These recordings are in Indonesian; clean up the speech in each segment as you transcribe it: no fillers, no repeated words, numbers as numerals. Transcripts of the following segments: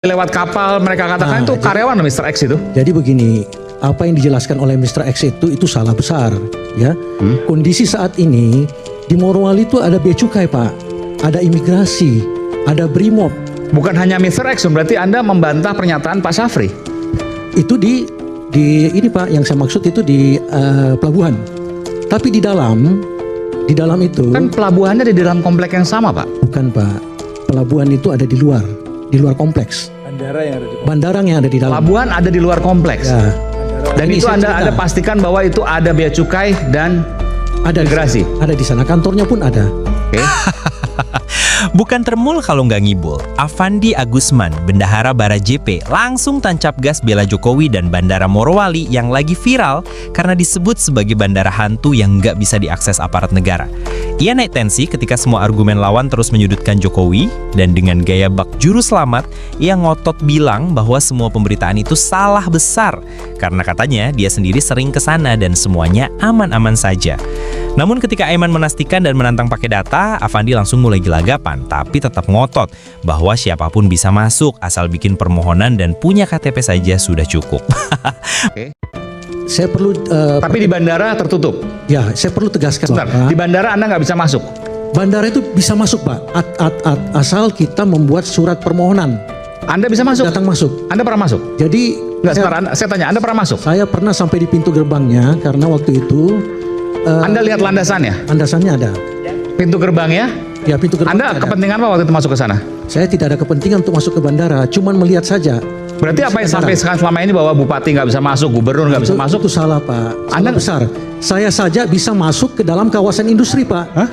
lewat kapal, mereka katakan itu karyawan Mr. X itu. Jadi begini, apa yang dijelaskan oleh Mr. X itu salah besar, ya. Kondisi saat ini di Morowali itu ada bea cukai, Pak, ada imigrasi, ada Brimob. Bukan hanya Mr. X, berarti Anda membantah pernyataan Pak Syafri. Itu di ini Pak, yang saya maksud itu di pelabuhan. Tapi di dalam itu kan pelabuhannya di dalam komplek yang sama, Pak. Bukan, Pak. Pelabuhan itu ada di luar kompleks. Bandara yang ada di dalam. Pelabuhan ada di luar kompleks. Ya. Dan itu Anda pastikan bahwa itu ada bea cukai dan ada imigrasi. Ada di sana, kantornya pun ada. Oke. Bukan termul kalau nggak ngibul. Afandi Agusman, Bendahara Bara JP, langsung tancap gas bela Jokowi dan Bandara Morowali yang lagi viral karena disebut sebagai bandara hantu yang nggak bisa diakses aparat negara. Ia naik tensi ketika semua argumen lawan terus menyudutkan Jokowi, dan dengan gaya bak juru selamat, ia ngotot bilang bahwa semua pemberitaan itu salah besar karena katanya dia sendiri sering ke sana dan semuanya aman-aman saja. Namun ketika Aiman menastikan dan menantang pakai data, Afandi langsung mulai gelagapan, tapi tetap ngotot bahwa siapapun bisa masuk asal bikin permohonan dan punya KTP saja sudah cukup. Oke. Saya perlu Tapi di bandara tertutup. ya, saya perlu tegaskan. Sebentar, Pak. di bandara Anda nggak bisa masuk. Bandara itu bisa masuk, Pak, asal kita membuat surat permohonan. Anda bisa masuk. Datang masuk. Anda pernah masuk? Jadi Nggak, sebentar, saya tanya, Anda pernah masuk? saya pernah sampai di pintu gerbangnya karena waktu itu Anda lihat landasannya? landasannya ada. Pintu gerbangnya? Ya, pintu gerbang Anda ada. kepentingan apa waktu itu masuk ke sana? Saya tidak ada kepentingan untuk masuk ke bandara, cuman melihat saja. Berarti apa yang sampai sekarang selama ini bahwa bupati nggak bisa masuk, gubernur nggak bisa masuk? Itu salah, Pak. Salah Anda besar. Saya saja bisa masuk ke dalam kawasan industri, Pak. Hah?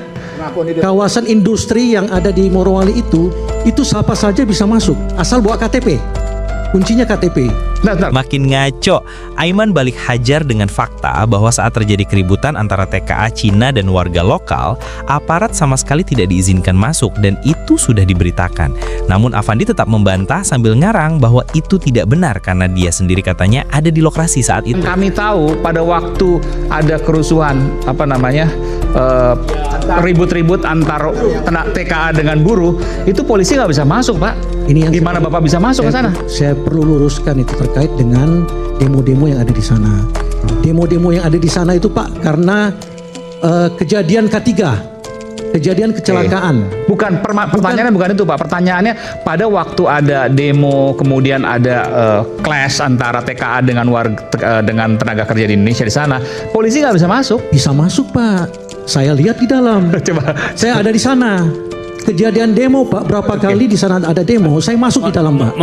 Kawasan industri yang ada di Morowali itu siapa saja bisa masuk, asal bawa KTP. Kuncinya KTP. Nah, Makin ngaco, Aiman balik hajar dengan fakta bahwa saat terjadi keributan antara TKA Cina dan warga lokal, aparat sama sekali tidak diizinkan masuk dan itu sudah diberitakan. Namun Afandi tetap membantah sambil ngarang bahwa itu tidak benar karena dia sendiri katanya ada di lokasi saat itu. kami tahu pada waktu ada kerusuhan ribut-ribut antar TKA dengan buruh, itu polisi nggak bisa masuk, Pak. Ini yang Gimana Bapak bisa masuk ke sana? Saya perlu luruskan itu terkait dengan demo-demo yang ada di sana. Demo-demo yang ada di sana itu, Pak, karena kejadian K3, kejadian kecelakaan. Bukan, pertanyaannya bukan itu, Pak. Pertanyaannya pada waktu ada demo, kemudian ada clash antara TKA dengan dengan tenaga kerja di Indonesia di sana, polisi nggak bisa masuk. Bisa masuk, Pak. Saya lihat di dalam. Coba. Saya ada di sana. Kejadian demo, Pak, berapa kali di sana ada demo. Saya masuk di dalam, Pak.